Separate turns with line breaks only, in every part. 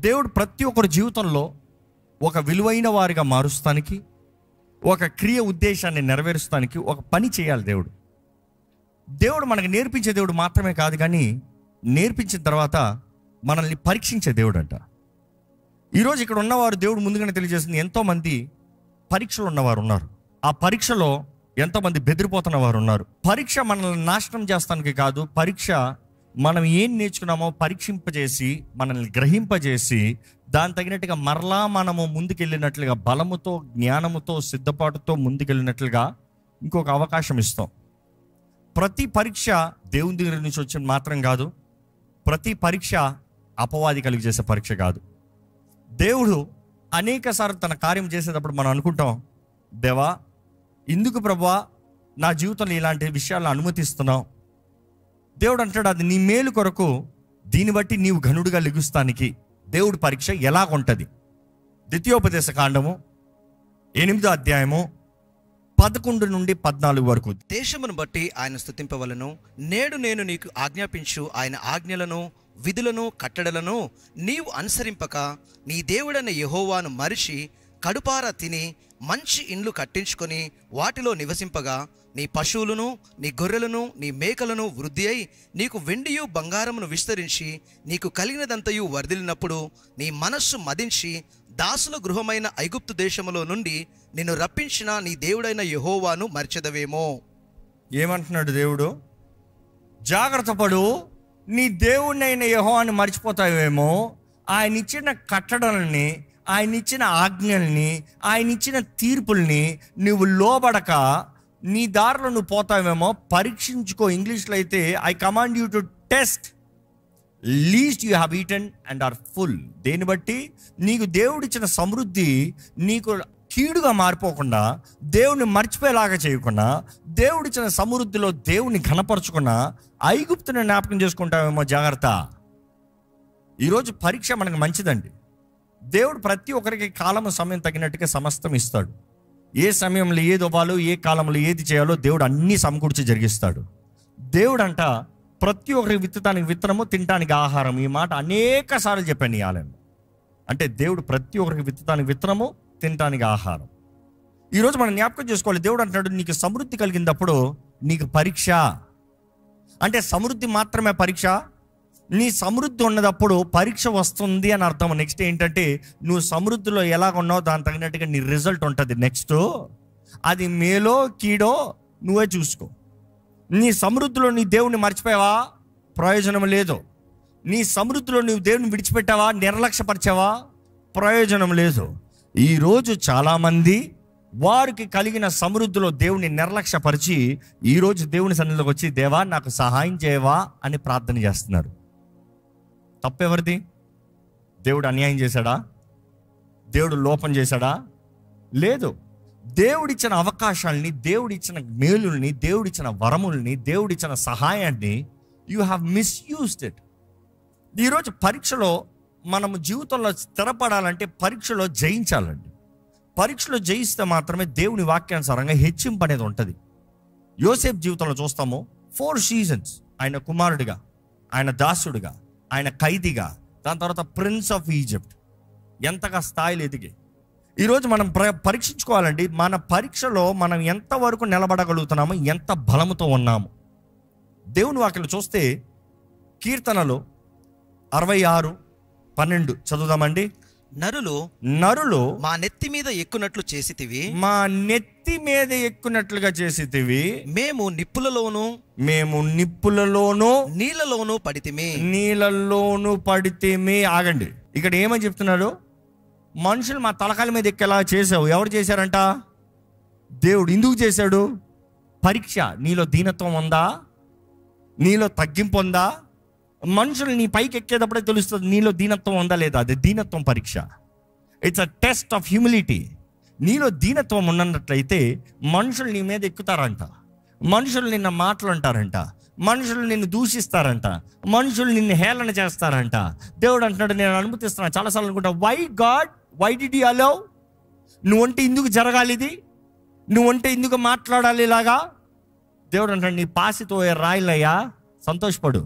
దేవుడు ప్రతి ఒక్కరి జీవితంలో ఒక విలువైన వారిగా మారుస్తానికి, ఒక క్రియ ఉద్దేశాన్ని నెరవేరుస్తానికి ఒక పని చేయాలి. దేవుడు మనకు నేర్పించే దేవుడు మాత్రమే కాదు, కానీ నేర్పించిన తర్వాత మనల్ని పరీక్షించే దేవుడు అంట. ఈరోజు ఇక్కడ ఉన్నవారు దేవుడు ముందుగానే తెలియజేసింది, ఎంతోమంది పరీక్షలు ఉన్నవారు ఉన్నారు. ఆ పరీక్షలో ఎంతోమంది బెదిరిపోతున్న వారు ఉన్నారు. పరీక్ష మనల్ని నాశనం చేస్తానికి కాదు, పరీక్ష మనం ఏం నేర్చుకున్నామో పరీక్షింపజేసి మనల్ని గ్రహింపజేసి దాని తగినట్టుగా మరలా మనము ముందుకెళ్ళినట్లుగా, బలముతో జ్ఞానముతో సిద్ధపాటుతో ముందుకెళ్ళినట్లుగా ఇంకొక అవకాశం ఇస్తాం. ప్రతి పరీక్ష దేవుని దగ్గర నుంచి వచ్చిన మాత్రం కాదు, ప్రతి పరీక్ష అపవాది కలిగి చేసే పరీక్ష కాదు. దేవుడు అనేక సార్లు తన కార్యం చేసేటప్పుడు మనం అనుకుంటాం, దేవా ఎందుకు ప్రభువా నా జీవితంలో ఇలాంటి విషయాలను అనుమతిస్తున్నావు? దేవుడు అంటాడు, అది నీ మేలు కొరకు, దీన్ని బట్టి నీవు ఘనుడిగా లెగుస్తానికి దేవుడి పరీక్ష ఎలాగుంటుంది. ద్వితీయోపదేశ కాండము 8వ అధ్యాయము 11 నుండి 14 వరకు.
దేశమును బట్టి ఆయన స్తుతింపవలను. నేడు నేను నీకు ఆజ్ఞాపించు ఆయన ఆజ్ఞలను, విధులను, కట్టడలను నీవు అనుసరింపక నీ దేవుడైన యెహోవాను మరిచి కడుపారా తిని మంచి ఇండ్లు కట్టించుకొని వాటిలో నివసింపగా నీ పశువులను, నీ గొర్రెలను, నీ మేకలను వృద్ధి అయి నీకు వెండియు బంగారమును విస్తరించి నీకు కలిగినదంతయు వర్ధిల్లినప్పుడు నీ మనస్సు మదించి దాసుల గృహమైన ఐగుప్తు దేశములో నుండి నిన్ను రప్పించిన నీ దేవుడైన యెహోవాను మర్చెదవేమో.
ఏమంటున్నాడు దేవుడు? జాగ్రత్త పడు, నీ దేవుడినైన యెహోవాను మర్చిపోతావేమో. ఆయన ఇచ్చిన కట్టడల్ని, ఆయన ఇచ్చిన ఆజ్ఞల్ని, ఆయన ఇచ్చిన తీర్పుల్ని నువ్వు లోబడక నీ దారిలో నువ్వు పోతావేమో. పరీక్షించుకో. ఇంగ్లీష్లో అయితే I command you to test least you have eaten and are full. దేన్ని బట్టి నీకు దేవుడిచ్చిన సమృద్ధి నీకు కీడుగా మారిపోకుండా, దేవుని మర్చిపోయేలాగా చేయకుండా, దేవుడిచ్చిన సమృద్ధిలో దేవుని ఘనపరచుకున్నా ఐగుప్తుని జ్ఞాపకం చేసుకుంటావేమో. జాగ్రత్త. ఈరోజు పరీక్ష మనకు మంచిదండి. దేవుడు ప్రతి ఒక్కరికి కాలము సమయం తగినట్టుగా సమస్తం ఇస్తాడు. ఏ సమయంలో ఏది ఇవ్వాలో, ఏ కాలంలో ఏది చేయాలో దేవుడు అన్నీ సమకూర్చి జరిగిస్తాడు. దేవుడు అంట ప్రతి ఒక్కరికి విత్తడానికి విత్తనము, తినడానికి ఆహారం. ఈ మాట అనేక సార్లు చెప్పాను ఈ ఆలయంలో. అంటే దేవుడు ప్రతి ఒక్కరికి విత్తడానికి విత్తనము, తినడానికి ఆహారం. ఈరోజు మనం జ్ఞాపకం చేసుకోవాలి. దేవుడు అంటున్నాడు, నీకు సమృద్ధి కలిగినప్పుడు నీకు పరీక్ష. అంటే సమృద్ధి మాత్రమే పరీక్ష. నీ సమృద్ధి ఉన్నదప్పుడు పరీక్ష వస్తుంది అని అర్థం. నెక్స్ట్ ఏంటంటే, నువ్వు సమృద్ధిలో ఎలాగ ఉన్నావో దాని తగినట్టుగా నీ రిజల్ట్ ఉంటుంది. నెక్స్ట్ అది మేలో కీడో నువ్వే చూసుకో. నీ సమృద్ధిలో నీ దేవుని మర్చిపోయావా? ప్రయోజనం లేదు. నీ సమృద్ధిలో నువ్వు దేవుని విడిచిపెట్టావా? నిర్లక్ష్యపరిచావా? ప్రయోజనం లేదు. ఈరోజు చాలామంది వారికి కలిగిన సమృద్ధిలో దేవుని నిర్లక్ష్యపరిచి ఈరోజు దేవుని సన్నిధిలోకి వచ్చి, దేవా నాకు సహాయం చేయవా అని ప్రార్థన చేస్తున్నారు. తప్పెవరిది? దేవుడు అన్యాయం చేశాడా? దేవుడు లోపం చేశాడా? లేదు. దేవుడిచ్చిన అవకాశాలని, దేవుడిచ్చిన మేలుల్ని, దేవుడిచ్చిన వరముల్ని, దేవుడిచ్చిన సహాయాన్ని యూ హ్యావ్ మిస్యూజ్డ్ ఇట్. ఈరోజు పరీక్షలో మనము జీవితంలో స్థిరపడాలంటే పరీక్షలో జయించాలండి. పరీక్షలో జయిస్తే మాత్రమే దేవుని వాక్యానుసారంగా హెచ్చింపు అనేది ఉంటుంది. యోసేపు జీవితంలో చూస్తాము 4 సీజన్స్. ఆయన కుమారుడిగా, ఆయన దాసుడిగా, ఆయన ఖైదీగా, దాని తర్వాత ప్రిన్స్ ఆఫ్ ఈజిప్ట్, ఎంతగా స్థాయిలు ఎదిగి. ఈరోజు మనం పరీక్షించుకోవాలండి. మన పరీక్షలో మనం ఎంతవరకు నిలబడగలుగుతున్నామో, ఎంత బలముతో ఉన్నాము. దేవుని వాక్యలు చూస్తే కీర్తనలు 66:12 చదువుదామండి. నరులు
మా నెత్తి మీద ఎక్కునట్లు చేసితివి,
మా నెత్తి మీద ఎక్కునట్లుగా చేసితివి.
మేము నిప్పులలోను నీళ్ళలోను
పడితేమి. ఆగండి, ఇక్కడ ఏమని చెప్తున్నాడు? మనుషులు మా తలకాల మీద ఎక్కేలా చేసావు. ఎవరు చేశారంట? దేవుడు. ఎందుకు చేశాడు? పరీక్ష. నీలో దీనత్వం ఉందా? నీలో తగ్గింపు ఉందా? మనుషులు నీ పైకి ఎక్కేటప్పుడే తెలుస్తుంది నీలో దీనత్వం ఉందా లేదా. అది దీనత్వం పరీక్ష. It's a test of humility. నీలో దీనత్వం ఉన్నట్లయితే మనుషులు నీ మీద ఎక్కుతారంట, మనుషులు నిన్న మాటలు అంటారంట, మనుషులు నిన్ను దూషిస్తారంట, మనుషులు నిన్ను హేళన చేస్తారంట. దేవుడు అంటున్నాడు, నేను అనుమతిస్తున్నాను. చాలాసార్లు అనుకుంటా, వై డిడ్ యూ అలౌ? నువ్వంటే ఇందుకు జరగాలి, ఇది నువ్వంటే ఇందుకు మాట్లాడాలి ఇలాగా. దేవుడు అంటాడు, నీ పాసితో రాయిలయ్యా, సంతోషపడు,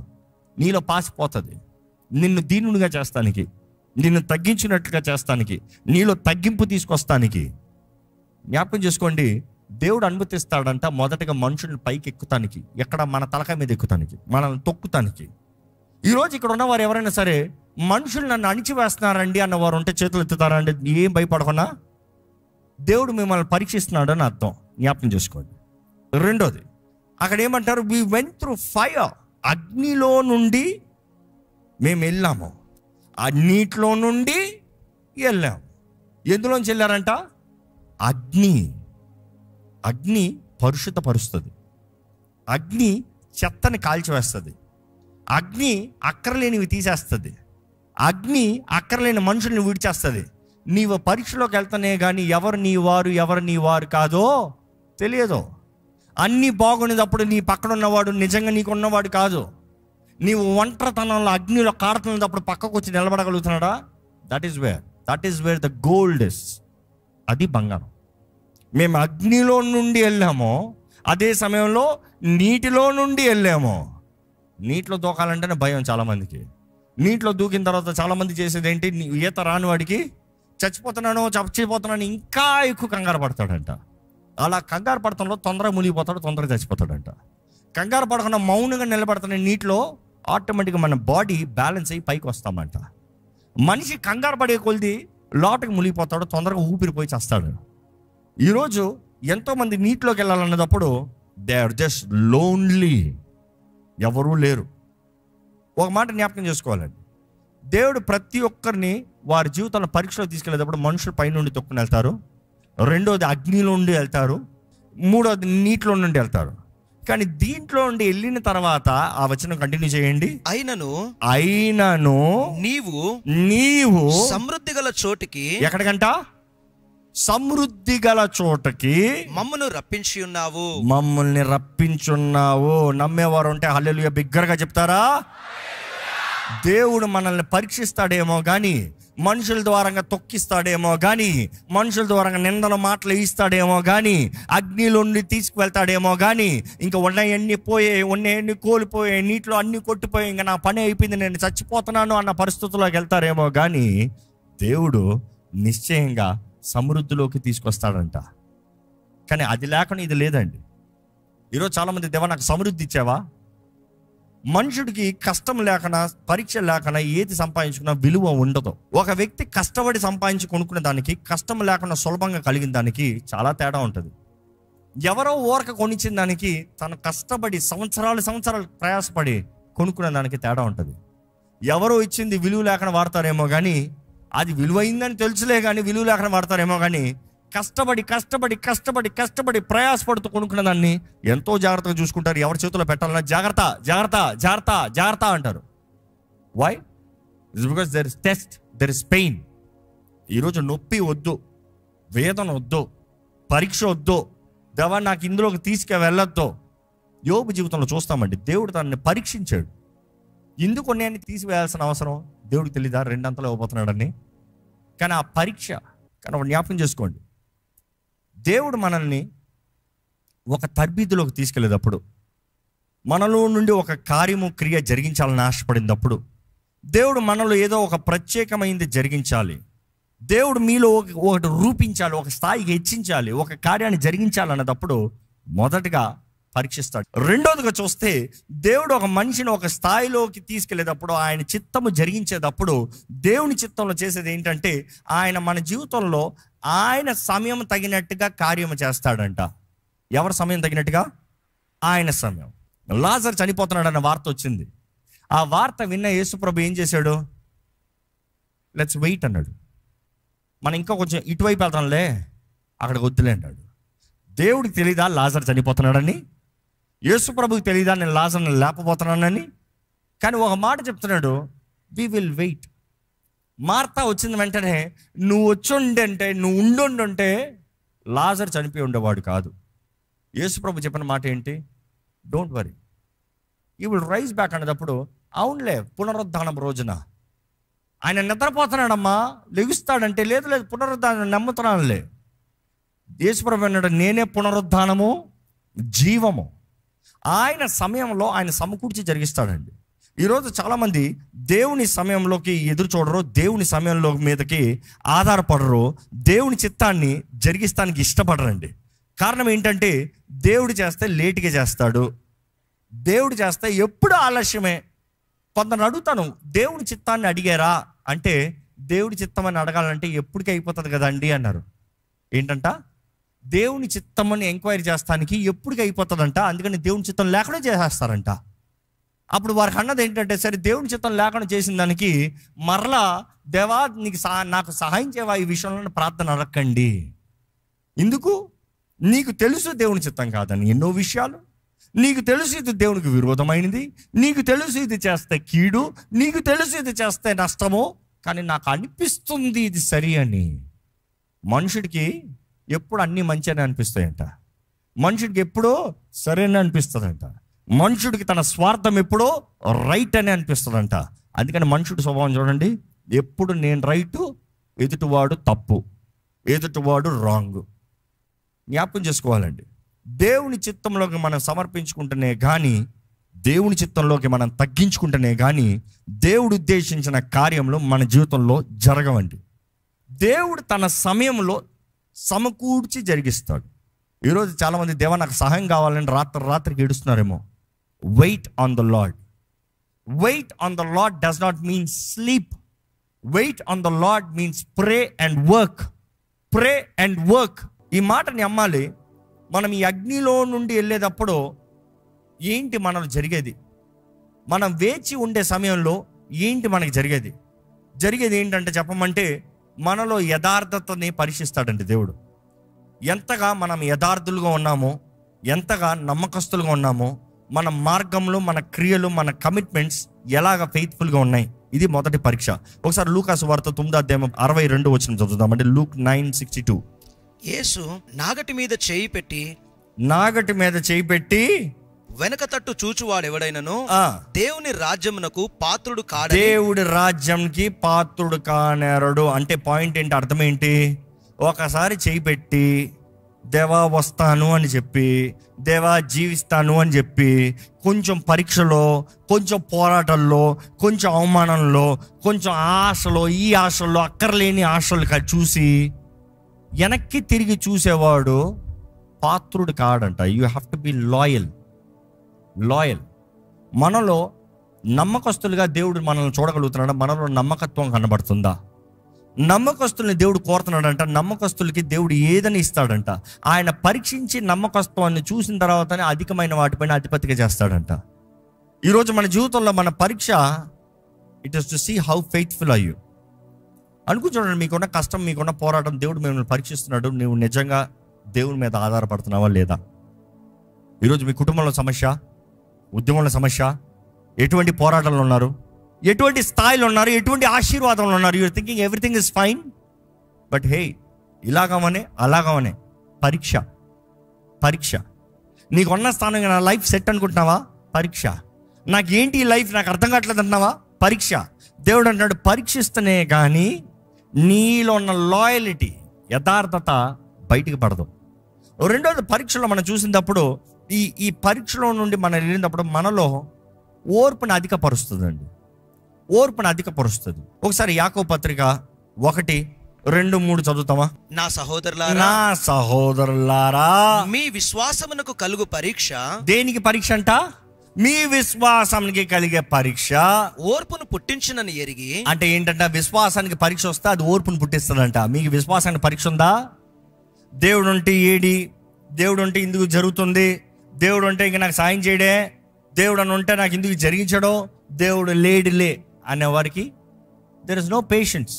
నీలో పాసిపోతుంది. నిన్ను దీనునిగా చేస్తానికి, నిన్ను తగ్గించినట్లుగా చేస్తానికి, నీలో తగ్గింపు తీసుకొస్తానికి. జ్ఞాపకం చేసుకోండి, దేవుడు అనుమతిస్తాడంట మొదటగా మనుషుల్ని పైకి ఎక్కుతానికి, ఎక్కడ మన తలకాయ మీద ఎక్కుతానికి, మనల్ని తొక్కుతానికి. ఈరోజు ఇక్కడ ఉన్నవారు ఎవరైనా సరే మనుషులు నన్ను అణిచివేస్తున్నారండి అన్నవారు ఉంటే చేతులు ఎత్తుతారా అండి? ఏం భయపడకుండా దేవుడు మిమ్మల్ని పరీక్షిస్తున్నాడు అని అర్థం. జ్ఞాపకం చేసుకోండి. రెండోది, అక్కడ ఏమంటారు? We went through fire. అగ్నిలో నుండి మేము వెళ్ళాము, ఆ నీటిలో నుండి వెళ్ళాము. ఎందులోంచి వెళ్ళారంట? అగ్ని పరిశుద్ధపరుస్తుంది, అగ్ని చెత్తని కాల్చివేస్తుంది, అగ్ని అక్కరలేనివి తీసేస్తుంది, అగ్ని అక్కరలేని మనుషుల్ని విడిచేస్తుంది. నీవు పరీక్షలోకి వెళ్తానే కానీ ఎవరు నీ వారు కాదో తెలియదు. అన్నీ బాగున్నప్పుడు నీ పక్కన ఉన్నవాడు నిజంగా నీకు ఉన్నవాడు కాదు. నీవు ఒంటరితనంలో అగ్నిలో కారుతున్నప్పుడు పక్కకు వచ్చి నిలబడగలుగుతున్నాడా? That is where the gold is. అది బంగారం. మేము అగ్నిలో నుండి వెళ్ళాము, అదే సమయంలో నీటిలో నుండి వెళ్ళాము. నీటిలో దూకాలంటేనే భయం చాలామందికి. నీటిలో దూకిన తర్వాత చాలామంది చేసేది ఏంటి? ఈత రాని వాడికి చచ్చిపోతున్నాను ఇంకా ఎక్కువ కంగారు పడతాడంట. అలా కంగారు పడతంలో తొందరగా మునిగిపోతాడు, తొందరగా చచ్చిపోతాడంట. కంగారు పడకుండా మౌనంగా నిలబడుతున్న నీటిలో ఆటోమేటిక్గా మన బాడీ బ్యాలెన్స్ అయ్యి పైకి వస్తామంట. మనిషి కంగారు పడే కొలిది లోటుకి మునిగిపోతాడు, తొందరగా ఊపిరిపోయి చేస్తాడు. ఈరోజు ఎంతోమంది నీటిలోకి వెళ్ళాలన్నప్పుడు దే ఆర్ జస్ట్ లోన్లీ, ఎవరూ లేరు. ఒక మాట జ్ఞాపకం చేసుకోవాలండి, దేవుడు ప్రతి ఒక్కరిని వారి జీవితంలో పరీక్షలో తీసుకెళ్ళేటప్పుడు మనుషులు పైనుండి తొక్కుని వెళ్తారు, రెండోది అగ్నిలో నుండి వెళ్తారు, మూడోది నీటిలో నుండి వెళ్తారు. కానీ దీంట్లో నుండి వెళ్ళిన తర్వాత ఆ వచనం కంటిన్యూ చేయండి. అయినను నీవు
సమృద్ధి గల చోటికి,
ఎక్కడికంట? సమృద్ధి గల చోటకి
మమ్మల్ని
రప్పించున్నావు. నమ్మేవారు ఉంటే హల్లెలూయా బిగ్గరగా చెప్తారా? దేవుడు మనల్ని పరీక్షిస్తాడేమో కానీ, మనుషుల ద్వారా తొక్కిస్తాడేమో కానీ, మనుషుల ద్వారా నిందల మాటలు ఇస్తాడేమో కానీ, అగ్నిలో నుండి తీసుకువెళ్తాడేమో కానీ, ఇంకా ఉన్నాయన్నీ కోల్పోయాయి, నీటిలో అన్ని కొట్టిపోయాయి, ఇంకా నా పని అయిపోయింది, నేను చచ్చిపోతున్నాను అన్న పరిస్థితుల్లోకి వెళ్తారేమో కానీ, దేవుడు నిశ్చయంగా సమృద్ధిలోకి తీసుకొస్తాడంట. కానీ అది లేకుండా ఇది లేదండి. ఈరోజు చాలామంది, దేవా నాకు సమృద్ధి ఇచ్చావా? మనుషుడికి కష్టం లేకనా, పరీక్ష లేకనా ఏది సంపాదించుకున్నా విలువ ఉండదు. ఒక వ్యక్తి కష్టపడి సంపాదించి కొనుక్కునే దానికి, కష్టం లేకుండా సులభంగా కలిగిన దానికి చాలా తేడా ఉంటుంది. ఎవరో ఊరక కొనిచ్చిన దానికి, తను కష్టపడి సంవత్సరాలు ప్రయాసపడి కొనుక్కునే దానికి తేడా ఉంటుంది. ఎవరో ఇచ్చింది విలువ లేకుండా వాడతారేమో కానీ, అది విలువైందని తెలుసులే కానీ విలువ లేకుండా వాడతారేమో కానీ, కష్టపడి ప్రయాసపడుతూ కొనుక్కున్న దాన్ని ఎంతో జాగ్రత్తగా చూసుకుంటారు. ఎవరి చేతిలో పెట్టాలన్నా జాగ్రత్త అంటారు. Why? It's because there is test, there is pain. ఈరోజు నొప్పి వద్దు, వేదన వద్దు, పరీక్ష వద్దు, దేవా నాకు ఇందులోకి తీసుకెళ్ళొద్దు. యోబు జీవితంలో చూస్తామండి, దేవుడు తనని పరీక్షించాడు. ఎందుకు నేను తీసివేయాల్సిన అవసరం దేవుడికి తెలీదా? రెండంతలో ఇవ్వబోతున్నాడని. కానీ ఆ పరీక్ష, కానీ జ్ఞాపకం చేసుకోండి, దేవుడు మనల్ని ఒక తర్బీదులోకి తీసుకెళ్ళేటప్పుడు, మనలో నుండి ఒక కార్యము క్రియ జరిగించాలని ఆశపడినప్పుడు, దేవుడు మనలో ఏదో ఒక ప్రత్యేకమైనది జరిగించాలి, దేవుడు మీలో ఒకటి రూపించాలి, ఒక స్థాయికి హెచ్చించాలి, ఒక కార్యాన్ని జరిగించాలన్నప్పుడు మొదటగా పరీక్షిస్తాడు. రెండోదిగా చూస్తే, దేవుడు ఒక మనిషిని ఒక స్థాయిలోకి తీసుకెళ్లేటప్పుడు, ఆయన చిత్తము జరిగించేటప్పుడు, దేవుని చిత్తంలో చేసేది ఏంటంటే, ఆయన మన జీవితంలో ఆయన సమయం తగినట్టుగా కార్యము చేస్తాడంట. ఎవరి సమయం తగినట్టుగా? ఆయన సమయం. లాజర్ చనిపోతున్నాడు అన్న వార్త వచ్చింది. ఆ వార్త విన్న యేసుప్రభు ఏం చేశాడు? లెట్స్ వెయిట్ అన్నాడు. మనం ఇంకా కొంచెం ఇటువైపు వెళ్తాంలే, అక్కడికి వద్దులే అన్నాడు. దేవుడికి తెలీదా లాజర్ చనిపోతున్నాడని? యేసుప్రభుకి తెలీదా నేను లాజర్ని లేపబోతున్నానని? కానీ ఒక మాట చెప్తున్నాడు, వి విల్ వెయిట్. మార్తా వచ్చింది వెంటనే, నువ్వు ఉండుంటే లాజర్ చనిపోయి ఉండేవాడు కాదు. యేసుప్రభు చెప్పిన మాట ఏంటి? Don't worry, you will rise back అనేటప్పుడు, అవునులే పునరుద్ధానం రోజున ఆయన నిద్రపోతున్నాడమ్మా, లెగుస్తాడంటే, లేదు పునరుద్ధానం నమ్ముతున్నానులే. యేసుప్రభు అన్నాడు, నేనే పునరుద్ధానము జీవము. ఆయన సమయంలో ఆయన సమకూర్చి జరిగిస్తాడండి. ఈరోజు చాలామంది దేవుని సమయంలోకి ఎదురు చూడరు, దేవుని సమయంలో మీదకి ఆధారపడరు, దేవుని చిత్తాన్ని జరిగిస్తానికి ఇష్టపడరండి. కారణం ఏంటంటే దేవుడు చేస్తే లేటుగా చేస్తాడు, దేవుడు చేస్తే ఎప్పుడు ఆలస్యమే. కొందరు అడుగుతాను, దేవుని చిత్తాన్ని అడిగారా అంటే, దేవుడి చిత్తం అని అడగాలంటే ఎప్పటికీ అయిపోతుంది కదండి అన్నారు. ఏంటంట, దేవుని చిత్తమని ఎంక్వైరీ చేస్తానికి ఎప్పటికీ అయిపోతుందంట, అందుకని దేవుని చిత్తం లేకుండా చేసేస్తారంట. అప్పుడు వారికి అన్నది ఏంటంటే, సరే దేవుని చిత్తం లేకుండా చేసిన దానికి మరలా దేవా నీకు నాకు సహాయం చేయవా ఈ విషయంలో ప్రార్థన అడగండి. ఎందుకు? నీకు తెలుసు దేవుని చిత్తం కాదని ఎన్నో విషయాలు, నీకు తెలుసు ఇది దేవునికి విరోధమైనది, నీకు తెలుసు ఇది చేస్తే కీడు, నీకు తెలుసు ఇది చేస్తే నష్టము, కానీ నాకు అనిపిస్తుంది ఇది సరి అని. మనుషుడికి ఎప్పుడు అన్నీ మంచి అని అనిపిస్తాయంట, మనుషుడికి ఎప్పుడో సరైన అనిపిస్తుందంట, మనుషుడికి తన స్వార్థం ఎప్పుడో రైట్ అని అనిపిస్తుందంట. అందుకని మనుషుడి స్వభావం చూడండి, ఎప్పుడు నేను రైటు, ఎదుటివాడు తప్పు, ఎదుటివాడు రాంగ్. జ్ఞాపకం చేసుకోవాలండి, దేవుని చిత్తంలోకి మనం సమర్పించుకుంటేనే కానీ, దేవుని చిత్తంలోకి మనం తగ్గించుకుంటేనే కానీ దేవుడు ఉద్దేశించిన కార్యంలో మన జీవితంలో జరగవండి. దేవుడు తన సమయంలో సమకూర్చి జరిగిస్తాడు. ఈరోజు చాలామంది దేవా నాకు సహాయం కావాలని రాత్రికి ఏడుస్తున్నారేమో. Wait on the Lord. Wait on the Lord does not mean sleep. Wait on the Lord means pray and work. Pray and work. ఈ మాటని అమ్మాలి. మనం ఈ అగ్నిలో నుండి వెళ్ళేటప్పుడు ఏంటి మనలో జరిగేది? మనం వేచి ఉండే సమయంలో ఏంటి మనకి జరిగేది ఏంటంటే చెప్పమంటే, మనలో యథార్థతని పరీక్షిస్తాడండి దేవుడు. ఎంతగా మనం యథార్థులుగా ఉన్నామో, ఎంతగా నమ్మకస్తులుగా ఉన్నామో, మన మార్గంలో మన క్రియలు మన కమిట్మెంట్స్ ఎలాగ ఫెయిత్ఫుల్గా ఉన్నాయి, ఇది మొదటి పరీక్ష. ఒకసారి లూకా సువార్త 9:62 చదువుదామంటే, లూక్ 9:62.
యేసు నాగటి మీద చేయి పెట్టి వెనక తట్టు చూచువాడెవడైనను దేవుని రాజ్యమునకు పాత్రుడు కాడు.
దేవుడి రాజ్యంకి పాత్రుడు కానేరడు అంటే పాయింట్ ఏంటి, అర్థం ఏంటి? ఒకసారి చేయి పెట్టి దేవా వస్తాను అని చెప్పి, దేవా జీవిస్తాను అని చెప్పి, కొంచెం పరీక్షలో, కొంచెం పోరాటంలో, కొంచెం అవమానంలో, కొంచెం ఆశలో, ఈ ఆశల్లో అక్కర్లేని ఆశలు చూసి వెనక్కి తిరిగి చూసేవాడు పాత్రుడు కాడంట. You have to be loyal. మనలో నమ్మకస్తులుగా దేవుడు మనల్ని చూడగలుగుతున్నాడు. మనలో నమ్మకత్వం కనబడుతుందా? నమ్మకస్తుల్ని దేవుడు కోరుతున్నాడంట. నమ్మకస్తులకి దేవుడు ఏదని ఇస్తాడంట. ఆయన పరీక్షించి నమ్మకత్వాన్ని చూసిన తర్వాతనే అధికమైన వాటిపైన అధిపతిగా చేస్తాడంట. ఈరోజు మన జీవితంలో మన పరీక్ష, it is to see how faithful are you. అనుకుంటున్నాడు, మీకున్న కష్టం, మీకున్న పోరాటం దేవుడు మిమ్మల్ని పరీక్షిస్తున్నాడు. నువ్వు నిజంగా దేవుని మీద ఆధారపడుతున్నావా లేదా? ఈరోజు మీ కుటుంబంలో సమస్య, ఉద్యమంలో సమస్య, ఎటువంటి పోరాటాలు ఉన్నారు, ఎటువంటి స్థాయిలో ఉన్నారు, ఎటువంటి ఆశీర్వాదంలో ఉన్నారు. You're thinking everything is fine, but hey ఇలాగమనే అలాగమనే పరీక్ష. నీకున్న స్థానంగా నా లైఫ్ సెట్ అనుకుంటున్నావా? పరీక్ష. నాకేంటి ఈ లైఫ్, నాకు అర్థం కావట్లేదు అంటున్నావా? పరీక్ష. దేవుడు అంటున్నాడు, పరీక్షిస్తేనే కానీ నీలో ఉన్న లాయలిటీ, యథార్థత బయటికి పడదు. రెండోది, పరీక్షలో మనం చూసినప్పుడు, ఈ పరీక్షలో నుండి మనం వెళ్ళినప్పుడు మనలో ఓర్పుని అధికపరుస్తుందండి. ఒకసారి యాకోబు పత్రిక 1:2-3 చదువుతామా?
నా సహోదరులారా మీ విశ్వాసమునకు కలుగు పరీక్ష. దేనికి పరీక్ష అంట? మీ విశ్వాసానికి కలిగే పరీక్ష ఓర్పును పుట్టించునని ఎరిగి. అంటే ఏంటంట? విశ్వాసానికి పరీక్ష వస్తే అది ఓర్పును పుట్టిస్తుందంట. మీకు విశ్వాసానికి పరీక్ష ఉందా? దేవుడు ఉంటే ఏడి, దేవుడు ఉంటే ఇందుకు జరుగుతుంది, దేవుడు ఉంటే ఇంక నాకు సాయం చేయడే, దేవుడు అని ఉంటే నాకు ఇందుకు జరిగించడో, దేవుడు లేడులే అనేవారికి దెర్ ఇస్ నో పేషెన్స్.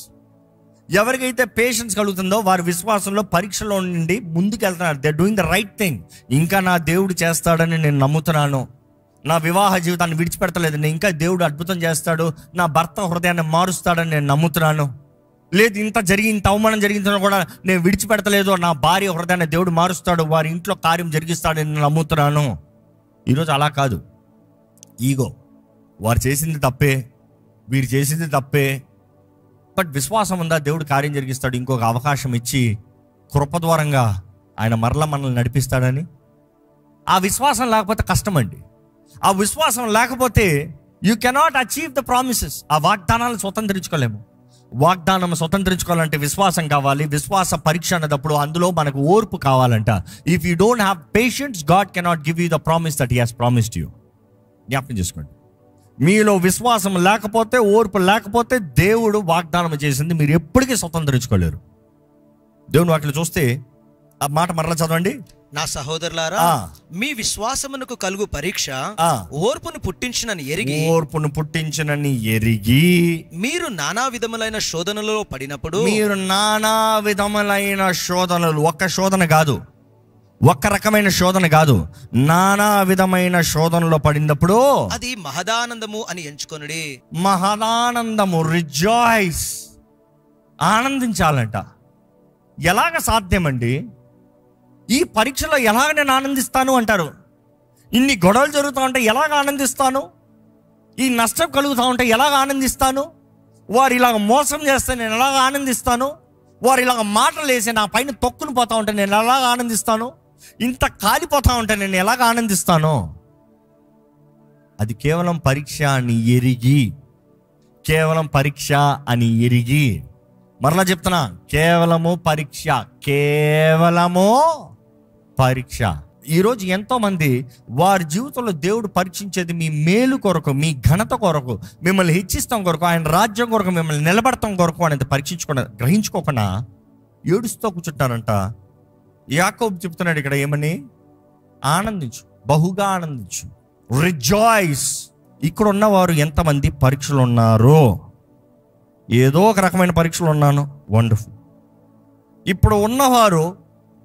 ఎవరికైతే పేషెన్స్ కలుగుతుందో వారి విశ్వాసంలో పరీక్షలో నుండి ముందుకు వెళ్తున్నారు. They are doing the right thing. ఇంకా నా దేవుడు చేస్తాడని నేను నమ్ముతున్నాను, నా వివాహ జీవితాన్ని విడిచిపెడతలేదు, నేను ఇంకా దేవుడు అద్భుతం చేస్తాడు, నా భర్త హృదయాన్ని మారుస్తాడని నేను నమ్ముతున్నాను, లేదు ఇంత అవమానం జరిగిందో కూడా నేను విడిచిపెడతలేదు, నా భార్య హృదయాన్ని దేవుడు మారుస్తాడు, వారి ఇంట్లో కార్యం జరిగిస్తాడని నేను నమ్ముతున్నాను. ఈరోజు అలా కాదు. ఈగో, వారు చేసింది తప్పే, వీరు చేసింది తప్పే, బట్ విశ్వాసం ఉందా? దేవుడు కార్యం జరిగిస్తాడు, ఇంకొక అవకాశం ఇచ్చి కృప ద్వారంగా ఆయన మరలా మనల్ని నడిపిస్తాడని. ఆ విశ్వాసం లేకపోతే కష్టం అండి. ఆ విశ్వాసం లేకపోతే
you cannot achieve the promises. ఆ వాగ్దానాలు స్వతంత్రించుకోలేము. వాగ్దానం స్వతంత్రించుకోవాలంటే విశ్వాసం కావాలి. విశ్వాస పరీక్ష అనేటప్పుడు అందులో మనకు ఓర్పు కావాలంట. If you don't have patience, God cannot give you the promise that he has promised you. జ్ఞాపకం చేసుకోండి. మీలో విశ్వాసం లేకపోతే, ఓర్పు లేకపోతే దేవుడు వాగ్దానం చేసింది మీరు ఎప్పటికీ స్వతంత్రించుకోలేరు. దేవుని వాక్యం చూస్తే ఆ మాట మరలా చదవండి.
నా సహోదరులారా, మీ విశ్వాసమునకు కలుగు పరీక్ష ఓర్పును పుట్టించినని ఎరిగి మీరు నానా విధములైన శోధనలో పడినప్పుడు,
ఒక్క శోధన కాదు, ఒక్క రకమైన శోధన కాదు, నానా విధమైన శోధనలో పడినప్పుడు
అది మహదానందము అని ఎంచుకొనుడి.
మహదానందము, రిజాయిస్, ఆనందించాలంట. ఎలాగ సాధ్యమండి? ఈ పరీక్షలో ఎలాగ నేను ఆనందిస్తాను అంటారు. ఇన్ని గొడవలు జరుగుతూ ఉంటే ఎలాగ ఆనందిస్తాను? ఈ నష్టం కలుగుతూ ఉంటే ఎలాగ ఆనందిస్తాను? వారు ఇలాగ మోసం చేస్తే నేను ఎలాగ ఆనందిస్తాను? వారు ఇలాగ మాటలు వేసి నా పైన తొక్కుని పోతా ఉంటే నేను ఎలాగ ఆనందిస్తాను? ఇంత కాలిపోతా ఉంటే నేను ఎలాగ ఆనందిస్తాను? అది కేవలం పరీక్ష అని ఎరిగి, కేవలం పరీక్ష అని ఎరిగి, మరలా చెప్తున్నా, కేవలము పరీక్ష, కేవలము పరీక్ష. ఈరోజు ఎంతోమంది వారి జీవితంలో దేవుడు పరీక్షించేది మీ మేలు కొరకు, మీ ఘనత కొరకు, మిమ్మల్ని హెచ్చిస్తాం కొరకు, ఆయన రాజ్యం కొరకు, మిమ్మల్ని నిలబడతాం కొరకు అనేది గ్రహించుకోకుండా ఏడుస్తూ కూర్చుంటారంట. యాకోబు చెప్తున్నాడు ఇక్కడ ఏమని? ఆనందించు, బహుగా ఆనందించు, రిజాయిస్. ఇక్కడ ఉన్నవారు ఎంతమంది పరీక్షలు ఉన్నారో? ఏదో ఒక రకమైన పరీక్షలు ఉన్నాను, వండర్ఫుల్. ఇప్పుడు ఉన్నవారు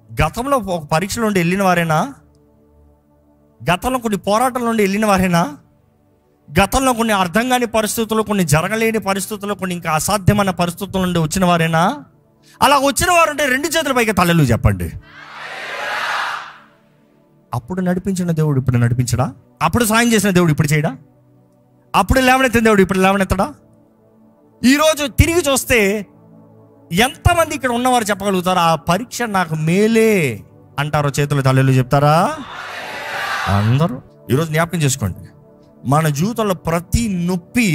గతంలో ఒక పరీక్షల నుండి వెళ్ళిన వారేనా? గతంలో కొన్ని పోరాటాల నుండి వెళ్ళిన వారేనా? గతంలో కొన్ని అర్థం కాని పరిస్థితులు, కొన్ని జరగలేని పరిస్థితులు, కొన్ని ఇంకా అసాధ్యమైన పరిస్థితుల నుండి వచ్చిన వారేనా? అలా వచ్చిన వారు ఉంటే 2 చేతుల పైకి తలలు చెప్పండి. అప్పుడు నడిపించిన దేవుడు ఇప్పుడు నడిపించడా? అప్పుడు సాయం చేసిన దేవుడు ఇప్పుడు చేయడా? అప్పుడు లేవనెత్తిన దేవుడు ఇప్పుడు లేవనెత్తడా? ఈరోజు తిరిగి చూస్తే ఎంతమంది ఇక్కడ ఉన్నవారు చెప్పగలుగుతారు ఆ పరీక్ష నాకు మేలే అంటారో? చేతులు తల్లిలు చెప్తారా? అందరూ ఈరోజు జ్ఞాపకం చేసుకోండి, మన జీవితంలో ప్రతి నొప్పి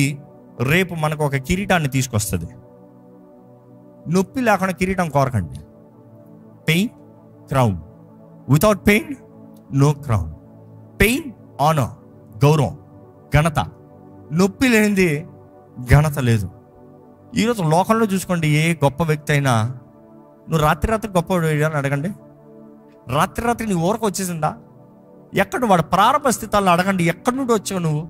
రేపు మనకు ఒక కిరీటాన్ని తీసుకొస్తుంది. నొప్పి లేకుండా కిరీటం కోరకండి. Pain, crown. Without pain no crown. Pain, honour, గౌరవం, ఘనత. నొప్పి లేనిది ఘనత లేదు. ఈరోజు లోకంలో చూసుకోండి, ఏ గొప్ప వ్యక్తి అయినా నువ్వు రాత్రి గొప్ప అని అడగండి. రాత్రి నీ ఊరకు వచ్చేసిందా? ఎక్కడ వాడు ప్రారంభ స్థితాల్లో అడగండి, ఎక్కడి నుండి వచ్చావు నువ్వు,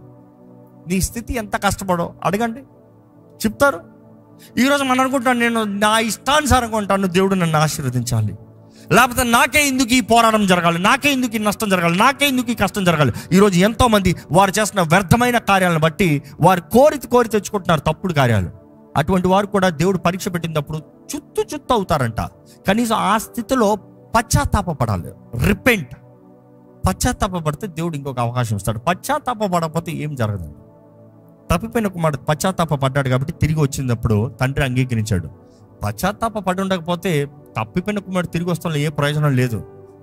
నీ స్థితి ఎంత కష్టపడో అడగండి, చెప్తారు. ఈరోజు మనం అనుకుంటాను, నేను నా ఇష్టానుసారంగా ఉంటాను, దేవుడు నన్ను ఆశీర్వదించాలి, లేకపోతే నాకే ఎందుకు ఈ పోరాటం జరగాలి, నాకే ఎందుకు ఈ నష్టం జరగాలి, నాకే ఎందుకు ఈ కష్టం జరగాలి. ఈరోజు ఎంతోమంది వారు చేస్తున్న వ్యర్థమైన కార్యాలను బట్టి వారు కోరి తెచ్చుకుంటున్నారు తప్పుడు కార్యాలు. అటువంటి వారు కూడా దేవుడు పరీక్ష పెట్టినప్పుడు చుత్తు అవుతారంట. కనీసం ఆ స్థితిలో పశ్చాత్తాపడాలి, రిపెంట్. పశ్చాత్తాపడితే దేవుడు ఇంకొక అవకాశం ఇస్తాడు. పశ్చాత్తాపడకపోతే ఏం జరగదు. తప్పిపోయిన కుమారుడు పశ్చాత్తాపడ్డాడు కాబట్టి తిరిగి వచ్చినప్పుడు తండ్రి అంగీకరించాడు. పశ్చాత్తాపడి ఉండకపోతే తప్పిపోయిన కుమారుడు తిరిగి వస్తాలో ఏ ప్రయోజనం లేదు.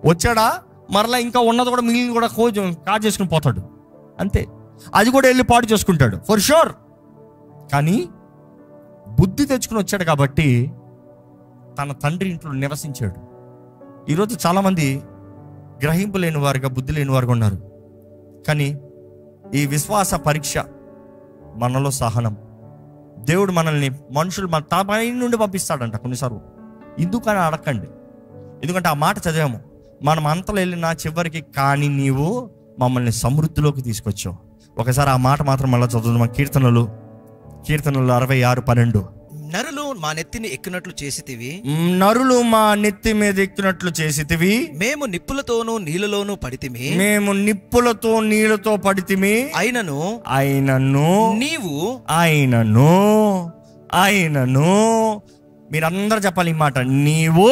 వచ్చాడా మరలా ఇంకా ఉన్నది కూడా మిగిలిన కూడా కాజేసుకుని పోతాడు, అంతే. అది కూడా వెళ్ళి పాడు చేసుకుంటాడు ఫర్ షూర్. కానీ బుద్ధి తెచ్చుకుని వచ్చాడు కాబట్టి తన తండ్రి ఇంట్లో నివసించాడు. ఈరోజు చాలామంది గ్రహింపు లేని వారుగా, బుద్ధి లేని వారుగా ఉన్నారు. కానీ ఈ విశ్వాస పరీక్ష మనలో సహనం. దేవుడు మనల్ని మనుషులు మన పై నుండి పంపిస్తాడంట కొన్నిసార్లు. ఎందుకని అడగండి, ఎందుకంటే ఆ మాట చదివాము, మనం అంతలో వెళ్ళినా చివరికి కానీ నీవు మమ్మల్ని సమృద్ధిలోకి తీసుకొచ్చావు. ఒకసారి ఆ మాట మాత్రం మళ్ళీ చదువుదాం. కీర్తనలు 66:12.
నరులు మా నెత్తిని ఎక్కినట్లు చేసితివి,
నరులు మా నెత్తి మీద ఎక్కినట్లు చేసితివి.
మేము నిప్పులతోనూ నీళ్ళలోనూ పడితిమి,
మేము నిప్పులతో నీళ్ళతో పడితిమి. అయినను మీరందరూ చెప్పాలి ఈ మాట, నీవు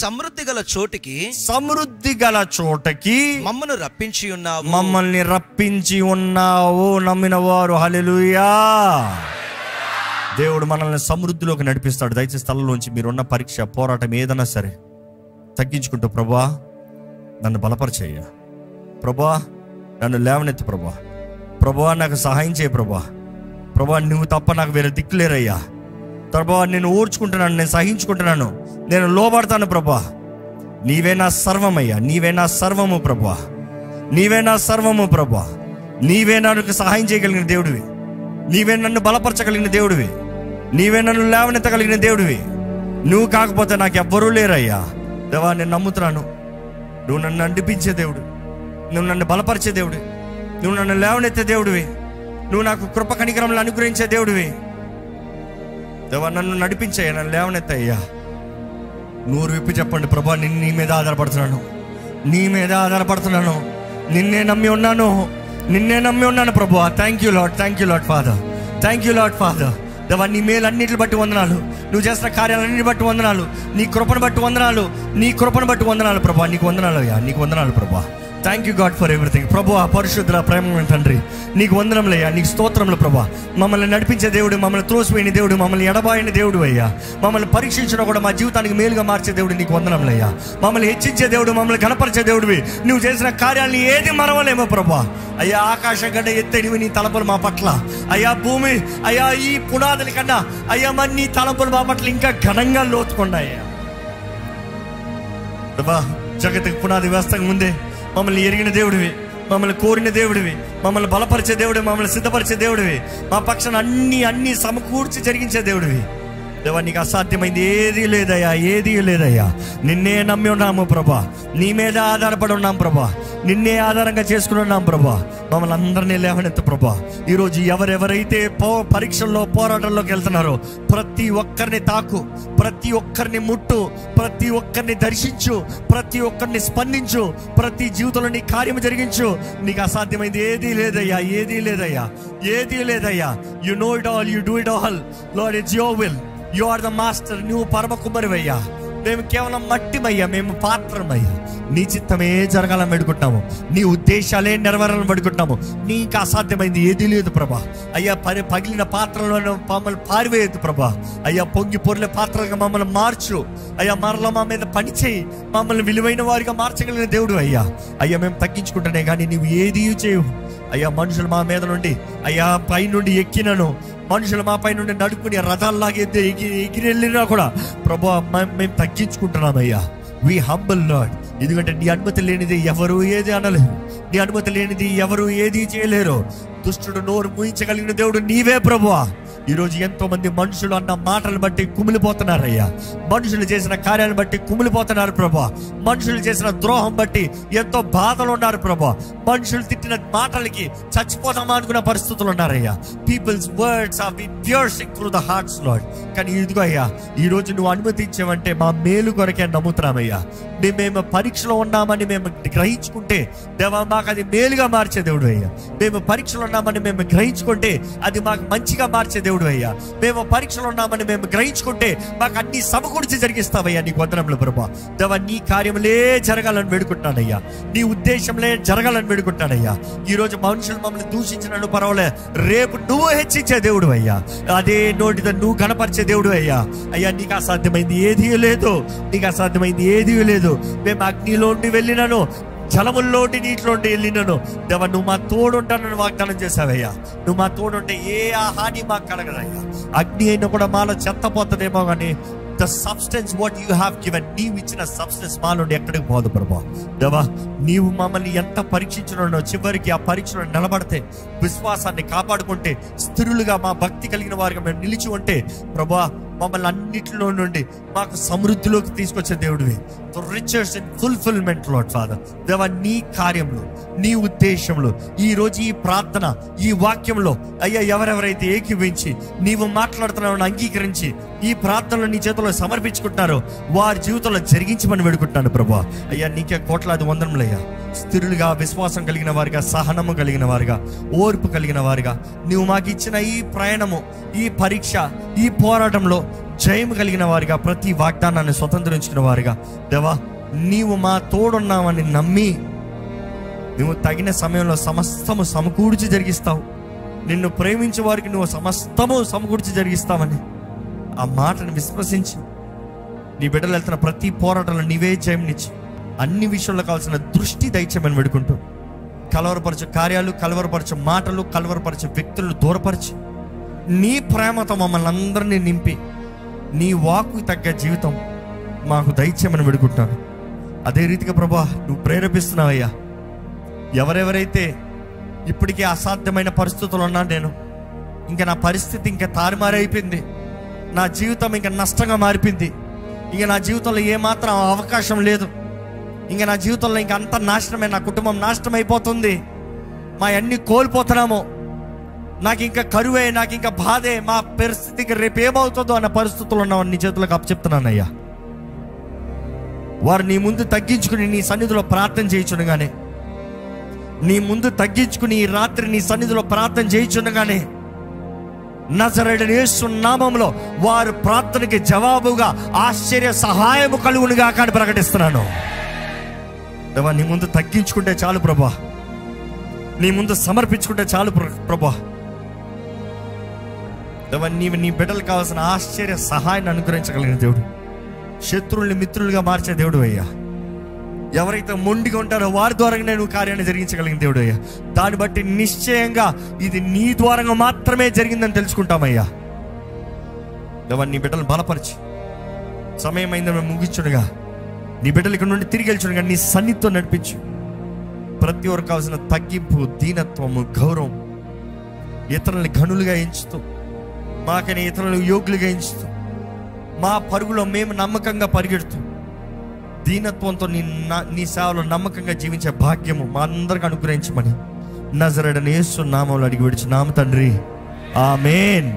సమృద్ధి గల చోటికి మమ్మల్ని రప్పించి ఉన్నావు. నమ్మిన వారు హల్లెలూయా. దేవుడు మనల్ని సమృద్ధిలోకి నడిపిస్తాడు. దయచేసి స్థలంలోంచి మీరున్న పరీక్ష, పోరాటం ఏదైనా సరే తగ్గించుకుంటూ, ప్రభువా నన్ను బలపరిచేయ్యా, ప్రభువా నన్ను లేవనెత్తి, ప్రభువా
ప్రభువా నాకు సహాయం చేయ ప్రభువా. ప్రభువా నువ్వు తప్ప నాకు వేరే దిక్కులేరయ్యా. ప్రభువా నేను ఓర్చుకుంటున్నాను, నేను సహించుకుంటున్నాను, నేను లోబడతాను ప్రభువా. నీవే నా సర్వమయ్యా, నీవే నా సర్వము ప్రభువా, నీవే నా సర్వము ప్రభువా. నీవే నాకు సహాయం చేయగలిగిన దేవుడివి, నీవే నన్ను బలపరచగలిగిన దేవుడివి, నీవే నన్ను లేవనెత్తగలిగిన దేవుడివి. నువ్వు కాకపోతే నాకు ఎవ్వరూ లేరయ్యా. దేవా నేను నమ్ముతున్నాను, నువ్వు నన్ను నడిపించే దేవుడు, నువ్వు నన్ను బలపరిచే దేవుడు, నువ్వు నన్ను లేవనెత్తే దేవుడివి, నువ్వు నాకు కృప కనికరములు అనుగ్రహించే దేవుడివి. దేవా నన్ను నడిపించయ్యా, నన్ను లేవనెత్తయ్యా. నూరు విప్పి చెప్పండి, ప్రభా నేను నీ మీద ఆధారపడుతున్నాను, నీ మీద ఆధారపడుతున్నాను, నిన్నే నమ్మి ఉన్నాను, నిన్నే నమ్మి ఉన్నాను ప్రభువా. Thank you lord, thank you lord father, thank you lord father. దేవా నీ మేలన్నిటిని బట్టి వందనాలు, నువ్వు చేసిన కార్యాలన్నిటిని బట్టి వందనాలు, నీ కృపను బట్టి వందనాలు, నీ కృపను బట్టి వందనాలు ప్రభా. నీకు వందనాలు అయ్యా, నీకు వందనాలు ప్రభా. Thank you God for everything. ప్రభువా పరిశుద్ధ ప్రేమ తండ్రి నీకు వందనములయ్యా, నీకు స్తోత్రములు ప్రభా. మమ్మల్ని నడిపించే దేవుడు, మమ్మల్ని త్రోసిపోయిన దేవుడు, మమ్మల్ని ఎడబాయిన దేవుడు అయ్యా. మమ్మల్ని పరీక్షించిన కూడా మా జీవితానికి మేలుగా మార్చే దేవుడు నీకు వందనములయ్యా. మమ్మల్ని హెచ్చించే దేవుడు, మమ్మల్ని కనపరిచే దేవుడివి. నువ్వు చేసిన కార్యాలను ఏది మరవలేమో ప్రభా. అయ్యా ఆకాశం కంటే ఎత్తడివి నీ తలంపులు మా పట్ల, అయ్యా భూమి అయ్యా ఈ పునాదుల కన్నా అయ్యా మరి నీ తలంపులు మా పట్ల ఇంకా ఘనంగా లోతుకున్నాయ్యా. జగత్తుకు పునాది వేస్తాక ముందే మమ్మల్ని ఎరిగిన దేవుడివి, మమ్మల్ని కోరిన దేవుడివి, మమ్మల్ని బలపరిచే దేవుడివి, మమ్మల్ని సిద్ధపరిచే దేవుడివి, మా పక్షాన అన్ని సమకూర్చి జరిగించే దేవుడివి. దేవా నీకు అసాధ్యమైంది ఏదీ లేదయ్యా, ఏదీ లేదయ్యా. నిన్నే నమ్మి ఉన్నాము ప్రభా, నీ మీద ఆధారపడి ఉన్నాం ప్రభా, నిన్నే ఆధారంగా చేసుకుని ఉన్నాం ప్రభా. మమ్మల్ని అందరినీ లేవనెత్తు ప్రభా. ఈరోజు ఎవరెవరైతే పరీక్షల్లో పోరాటంలోకి వెళ్తున్నారో ప్రతి ఒక్కరిని తాకు, ప్రతి ఒక్కరిని ముట్టు, ప్రతి ఒక్కరిని దర్శించు, ప్రతి ఒక్కరిని స్పందించు, ప్రతి జీవితంలో నీ కార్యం జరిగించు. నీకు అసాధ్యమైంది ఏదీ లేదయ్యా, ఏదీ లేదయ్యా, ఏదీ లేదయ్యా. You know it all, you do it all Lord. It's your will, you are the master. నువ్వు పరమ కుమారువయ్యా, మేము కేవలం మట్టిమయ్యా, మేము పాత్రమయ్యా. నీ చిత్తమే జరగాలని పెడుకుంటాము, నీ ఉద్దేశాలే నెరవేరాలని పెడుకుంటాము. నీకు అసాధ్యమైంది ఏదీ లేదు ప్రభా. అయ్యా పగిలిన పాత్రలను మమ్మల్ని పారివేయద్దు ప్రభా. అయ్యా పొంగి పొర్లే పాత్రలుగా మమ్మల్ని మార్చు అయ్యా. మరలా మా మీద పని చేయి, మమ్మల్ని విలువైన వారిగా మార్చగలిగిన దేవుడు అయ్యా. అయ్యా మేము తగ్గించుకుంటున్నాయి కానీ నువ్వు ఏదీ చేయవు అయ్యా. మనుషులు మా మీద నుండి అయ్యా పై నుండి ఎక్కినను, మనుషులు మా పై నుండి నడుపుకుని రథాల్లాగా ఎగిరి వెళ్ళినా కూడా ప్రభా మేము తగ్గించుకుంటున్నామయ్యా. వి హంబుల్ లార్డ్. ఎందుకంటే నీ అనుమతి లేనిది ఎవరు ఏది అనలేరు, నీ అనుమతి లేనిది ఎవరు ఏది చేయలేరు. దుష్టుడు నోరు మూయించగలిగిన దేవుడు నీవే ప్రభువా. ఈరోజు ఎంతో మంది మనుషులు అన్న మాటలు బట్టి కుమిలిపోతున్నారయ్యా. మనుషులు చేసిన కార్యాలను బట్టి కుమిలిపోతున్నారు ప్రభా. మనుషులు చేసిన ద్రోహం బట్టి ఎంతో బాధలు ఉన్నారు ప్రభా. మనుషులు తిట్టిన మాటలకి చచ్చిపోతామా అనుకున్న పరిస్థితులు ఉన్నారయ్యా. People's words are been piercing through the hearts Lord. కానీ ఇదిగో అయ్యా, ఈరోజు నువ్వు అనుమతి ఇచ్చావంటే మా మేలు కొరకే నమ్ముతున్నామయ్యా. మేము పరీక్షలో ఉన్నామని మేము గ్రహించుకుంటే దేవా మాకు అది మేలుగా మార్చే దేవుడు అయ్యా. మేము పరీక్షలో ఉన్నామని మేము గ్రహించుకుంటే అది మాకు మంచిగా మార్చే దేవుడు అయ్యా. మేము పరీక్షలో ఉన్నామని మేము గ్రహించుకుంటే మాకు అన్ని సమకూర్చి జరిగిస్తావయ్యా. నీకు వందనములు ప్రభా. దేవా నీ కార్యములే జరగాలని వేడుకుంటానయ్యా, నీ ఉద్దేశంలే జరగాలని వేడుకుంటానయ్యా. ఈరోజు మనుషులు మమ్మల్ని దూషించినను పర్వాలే, రేపు నువ్వు హెచ్చించే దేవుడు అయ్యా. అదే నోటితో నువ్వు కనపరిచే దేవుడు అయ్యా. అయ్యా నీకు అసాధ్యమైంది ఏదీ లేదు, నీకు అసాధ్యమైంది ఏదీ లేదు. మేము అగ్నిలోండి వెళ్ళినను, జలముల్లోండి నీటిలోండి వెళ్ళినను దేవా నువ్వు మా తోడుంటానని వాగ్దానం చేశావయ్యా. నువ్వు మా తోడుంటే ఏ హాని మాకు కలగదయ్యా. అగ్ని అయినా కూడా మాలో చెత్తపోతుందేమో కానీ the substance what you have given, నీవు ఇచ్చిన సబ్స్టెన్స్ మా నుండి ఎక్కడికి పోదు ప్రభా. దేవా నీవు మమ్మల్ని ఎంత పరీక్షించడం, చివరికి ఆ పరీక్షలో నిలబడితే విశ్వాసాన్ని కాపాడుకుంటే స్థిరులుగా మా భక్తి కలిగిన వారిగా మేము నిలిచి ఉంటే ప్రభా మమ్మల్ని అన్నిటిలో నుండి మాకు సమృద్ధిలోకి తీసుకొచ్చే దేవుడివి. The riches in fulfilment lord father. దేవా నీ కార్యంలో, నీ ఉద్దేశంలో ఈరోజు ఈ ప్రార్థన, ఈ వాక్యంలో అయ్యా ఎవరెవరైతే ఏకీవించి నీవు మాట్లాడుతున్నావు అంగీకరించి ఈ ప్రార్థనలు నీ చేతుల్లో సమర్పించుకుంటున్నారో వారి జీవితంలో జరిగించమని వేడుకుంటున్నాను ప్రభా. అయ్యా నీకే కోట్లాది వందనములయ్యా. స్థిరులుగా విశ్వాసం కలిగిన వారిగా, సహనము కలిగిన వారిగా, ఓర్పు కలిగిన వారిగా నీవు మాకు ఇచ్చిన ఈ ప్రయాణము, ఈ పరీక్ష, ఈ పోరాటంలో జయము కలిగిన వారిగా, ప్రతి వాగ్దానాన్ని స్వతంత్రించుకున్న వారిగా దేవా నీవు మా తోడున్నామని నమ్మి నువ్వు తగిన సమయంలో సమస్తము సమకూర్చి జరిగిస్తావు. నిన్ను ప్రేమించే వారికి నువ్వు సమస్తము సమకూర్చి జరిగిస్తావని ఆ మాటను విశ్వసించి నీ బిడ్డలు వెళ్తున్న ప్రతి పోరాటంలో నీవే జయంనిచ్చి అన్ని విషయంలో కావాల్సిన దృష్టి దయచేయమని వేడుకుంటూ కలవరపరచే కార్యాలు, కలవరపరచే మాటలు, కలవరపరచే వ్యక్తులను దూరపరిచి నీ ప్రేమతో మమ్మల్ని అందరినీ నింపి నీ వాక్కు తగ్గ జీవితం మాకు దయచేయమని వేడుకుంటాను. అదే రీతిగా ప్రభా నువ్వు ప్రేరేపిస్తున్నావయ్యా. ఎవరెవరైతే ఇప్పటికే అసాధ్యమైన పరిస్థితులు ఉన్నా, నేను ఇంకా నా పరిస్థితి ఇంకా తారుమారైపోయింది, నా జీవితం ఇంకా నష్టంగా మారిపోయింది, ఇంకా నా జీవితంలో ఏమాత్రం అవకాశం లేదు, ఇంకా నా జీవితంలో ఇంకా అంత నాశనమే, నా కుటుంబం నాశనం అయిపోతుంది, మా అన్ని కోల్పోతున్నాము, నాకు ఇంకా కరువే, నాకు ఇంకా బాధే, మా పరిస్థితికి రేపు ఏమవుతుందో అన్న పరిస్థితులు ఉన్నవారు నీ చేతులకు అప్పచెప్తున్నానయ్యా. వారు నీ ముందు తగ్గించుకుని నీ సన్నిధిలో ప్రార్థన చేయించుండగానే, నీ ముందు తగ్గించుకుని ఈ రాత్రి నీ సన్నిధిలో ప్రార్థన చేయించుండగానే నజరేయుడైన యేసు నామములో వారు ప్రార్థనకి జవాబుగా ఆశ్చర్య సహాయము కలుగునుగా కానీ ప్రకటిస్తున్నాను. దేవా, నీ ముందు తగ్గించుకుంటే చాలు ప్రభా, నీ ముందు సమర్పించుకుంటే చాలు ప్రభా. దేవా, నీవు నీ బిడ్డలకు కావాల్సిన ఆశ్చర్య సహాయాన్ని అనుగ్రహించగలిగిన దేవుడు, శత్రువుల్ని మిత్రులుగా మార్చే దేవుడు అయ్యా. ఎవరైతే మొండిగా ఉంటారో వారి ద్వారా నేను కార్యాన్ని జరిగించగలిగిన దేవుడు అయ్యా. దాన్ని బట్టి నిశ్చయంగా ఇది నీ ద్వారా మాత్రమే జరిగిందని తెలుసుకుంటామయ్యా. దేవా, నీ బిడ్డలు బలపరిచి సమయం అయిందని ముగించుడుగా నీ బిడ్డలు ఇక్కడ నుండి తిరిగి వెళ్ళుచుడుగా నీ సన్నిధితో నడిపించు. ప్రతి ఒక్కరికి కావాల్సిన తగ్గింపు, దీనత్వము, గౌరవం, ఇతరులని ఘనులుగా ఎంచుతూ, మాకని ఇతరులను యోగ్యులుగా ఎంచుతూ, మా పరుగులో మేము నమ్మకంగా పరిగెడుతూ, దీనత్వంతో నీ సేవలో నమ్మకంగా జీవించే భాగ్యము మా అందరికి అనుగ్రహించమని నజరేయుడైన యేసు నామములో అడిగి విడిచున్నాము తండ్రి. ఆమేన్.